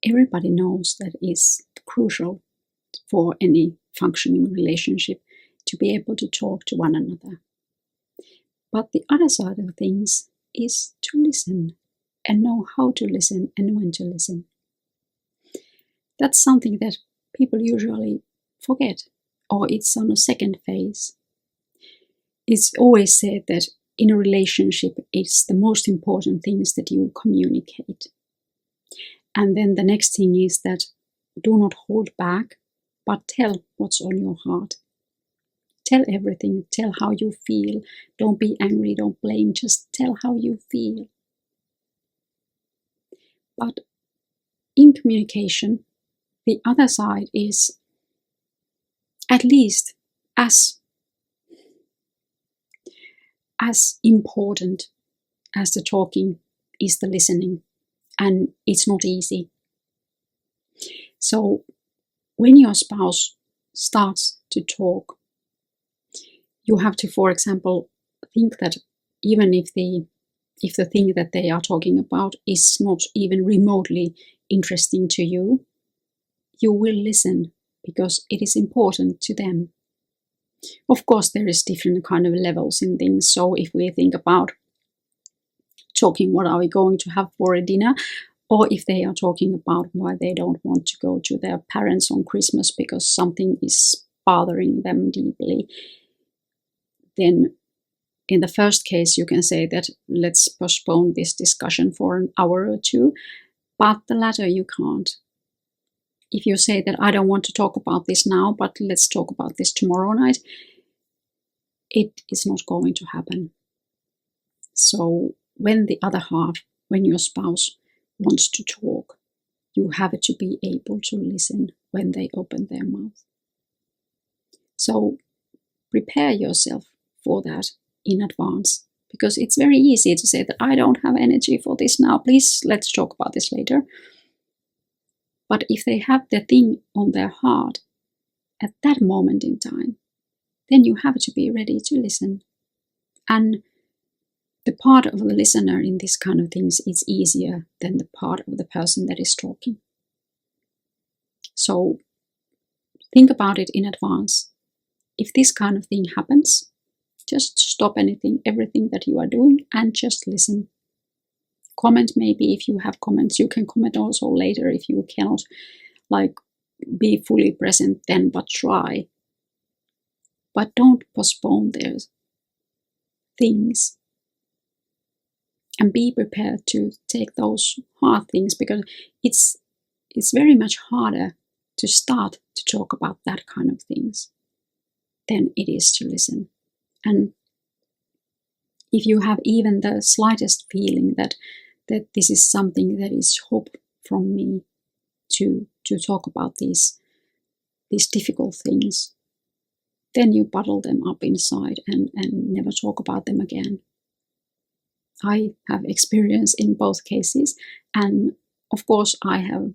everybody knows that is crucial for any functioning relationship, to be able to talk to one another. But the other side of things is to listen and know how to listen and when to listen. That's something that people usually forget, or it's on a second phase. It's always said that in a relationship, it's the most important things that you communicate. And then the next thing is that do not hold back, but tell what's on your heart. Tell everything, tell how you feel. Don't be angry, don't blame, just tell how you feel. But in communication, the other side is at least as important as the talking is the listening, and it's not easy. So when your spouse starts to talk, you have to, for example, think that even if the thing that they are talking about is not even remotely interesting to you, you will listen because it is important to them. Of course, there is different kind of levels in things. So if we think about talking what are we going to have for a dinner, or if they are talking about why they don't want to go to their parents on Christmas because something is bothering them deeply, then in the first case you can say that let's postpone this discussion for an hour or two, but the latter you can't. If you say that I don't want to talk about this now, but let's talk about this tomorrow night, it is not going to happen. So when the other half, when your spouse wants to talk, you have to be able to listen when they open their mouth. So prepare yourself for that in advance, because it's very easy to say that I don't have energy for this now, please let's talk about this later. But if they have the thing on their heart at that moment in time, then you have to be ready to listen. And the part of the listener in this kind of things is easier than the part of the person that is talking. So think about it in advance. If this kind of thing happens, just stop everything that you are doing, and just listen. Comment maybe if you have comments. You can comment also later if you cannot be fully present then, but try. But don't postpone their things. And be prepared to take those hard things, because it's very much harder to start to talk about that kind of things than it is to listen. And if you have even the slightest feeling that this is something that is hope from me to talk about these difficult things, then you bottle them up inside and never talk about them again. I have experience in both cases, and of course I have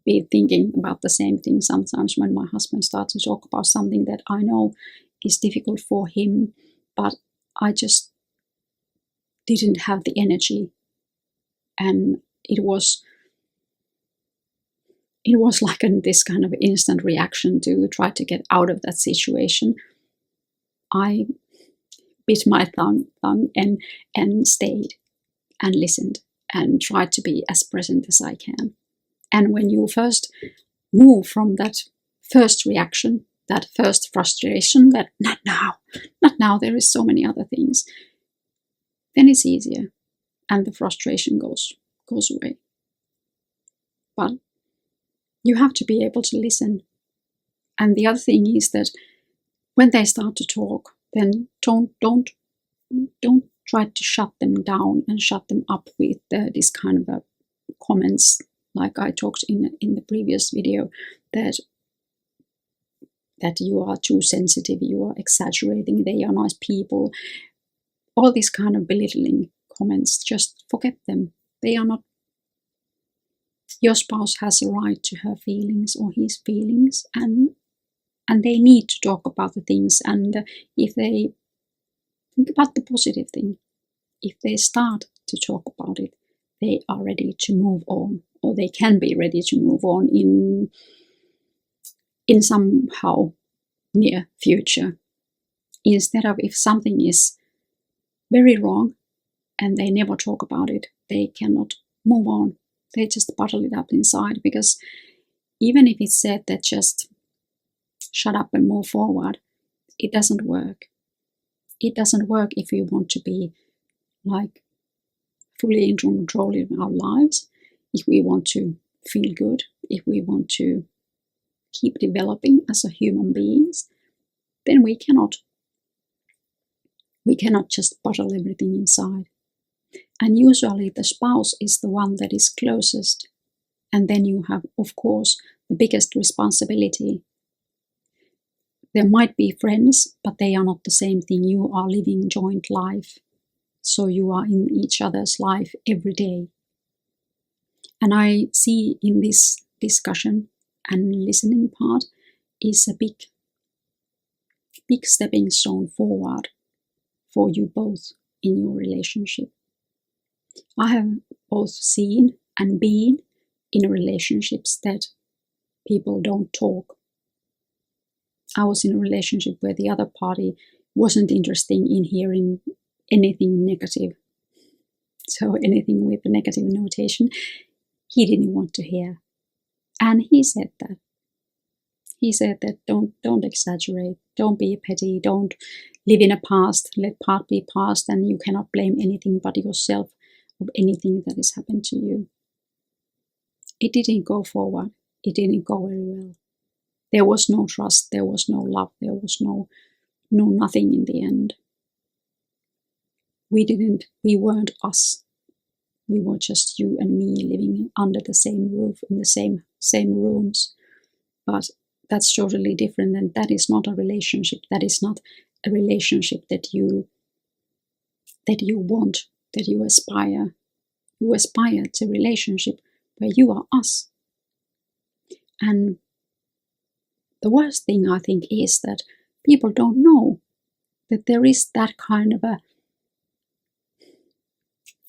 been thinking about the same thing sometimes when my husband starts to talk about something that I know is difficult for him, but I just didn't have the energy, and it was like this kind of instant reaction to try to get out of that situation. I bit my tongue and stayed and listened and tried to be as present as I can. And when you first move from that first reaction, that first frustration, that not now, there is so many other things, then it's easier and the frustration goes away. But you have to be able to listen. And the other thing is that when they start to talk, then don't try to shut them down and shut them up with this kind of comments, like I talked in the previous video, that you are too sensitive, you are exaggerating, they are nice people. All these kind of belittling comments, just forget them. They are not. Your spouse has a right to her feelings or his feelings, and they need to talk about the things. And if they think about the positive thing, if they start to talk about it, they are ready to move on, or they can be ready to move on in somehow near future. Instead of if something is very wrong and they never talk about it, they cannot move on. They just bottle it up inside, because even if it's said that just shut up and move forward, it doesn't work. It doesn't work if we want to be like fully in control in our lives, if we want to feel good, if we want to keep developing as a human beings, then we cannot just bottle everything inside. And usually the spouse is the one that is closest, and then you have, of course, the biggest responsibility. There might be friends, but they are not the same thing. You are living joint life, so you are in each other's life every day. And I see in this discussion and listening part is a big stepping stone forward for you both in your relationship. I have both seen and been in relationships that people don't talk. I was in a relationship where the other party wasn't interested in hearing anything negative. So anything with a negative notation, he didn't want to hear. And he said that. He said that don't exaggerate, don't be petty, don't live in a past, let part be past, and you cannot blame anything but yourself of anything that has happened to you. It didn't go forward. It didn't go very well. There was no trust, there was no love, there was no nothing in the end. We weren't us. We were just you and me living under the same roof, in the same rooms. But that's totally different, and that is not a relationship. That is not a relationship that you want, that you aspire. You aspire to a relationship where you are us. And the worst thing, I think, is that people don't know that there is that kind of a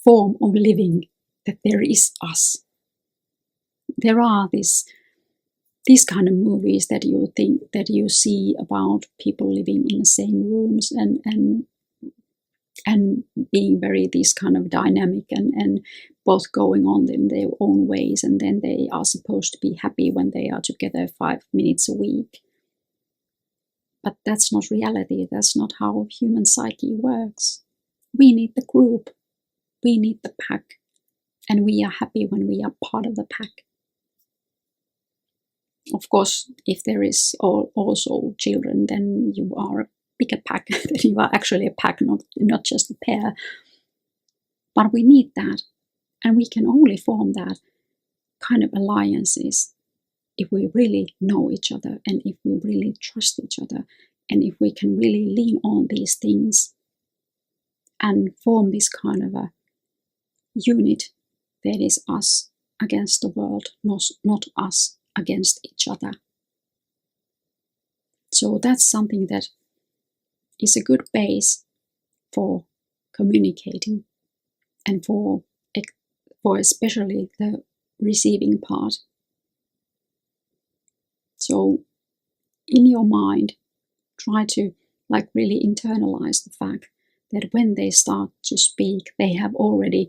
form of living, that there is us. There are these kind of movies that you see about people living in the same rooms and being very this kind of dynamic and both going on in their own ways, and then they are supposed to be happy when they are together 5 minutes a week. But that's not reality. That's not how human psyche works. We need the group. We need the pack. And we are happy when we are part of the pack. Of course, if there is also children, then you are a bigger pack. Then you are actually a pack, not just a pair. But we need that. And we can only form that kind of alliances if we really know each other, and if we really trust each other, and if we can really lean on these things and form this kind of a unit that is us against the world, not us against each other. So that's something that is a good base for communicating, and for especially the receiving part. So in your mind, try to really internalize the fact that when they start to speak, they have already,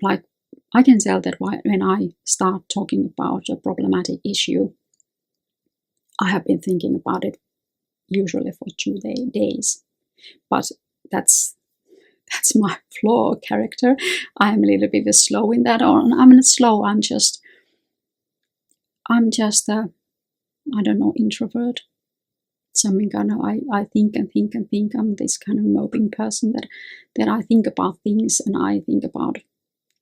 I can tell that when I start talking about a problematic issue, I have been thinking about it usually for 2 days. But that's my flaw character. I'm a little bit slow in that, or I'm not slow. I'm just I don't know, introvert. Something kind of I think and think and think. I'm this kind of moping person that I think about things, and I think about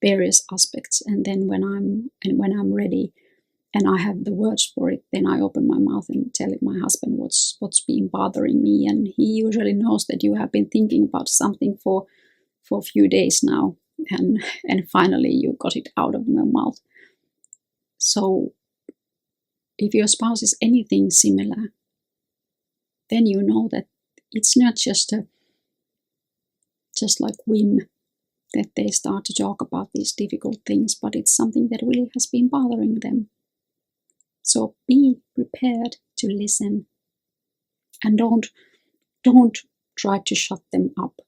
various aspects, and then when I'm ready and I have the words for it, then I open my mouth and tell my husband what's been bothering me, and he usually knows that you have been thinking about something for a few days now, and finally you got it out of my mouth. So if your spouse is anything similar, then you know that it's not just like whim that they start to talk about these difficult things, but it's something that really has been bothering them. So be prepared to listen, and don't try to shut them up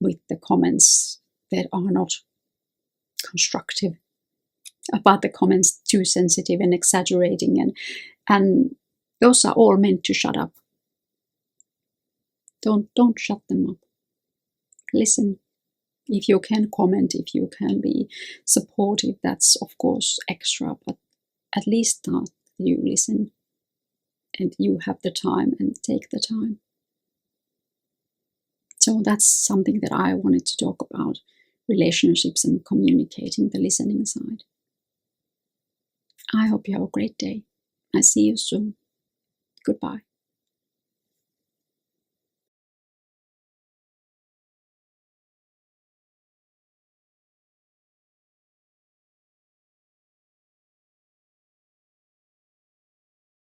with the comments that are not constructive, about the comments too sensitive and exaggerating, and those are all meant to shut up. Don't shut them up. Listen. If you can comment, if you can be supportive, that's of course extra, but at least you listen and you have the time and take the time. So that's something that I wanted to talk about, relationships and communicating, the listening side. I hope you have a great day. I see you soon. Goodbye.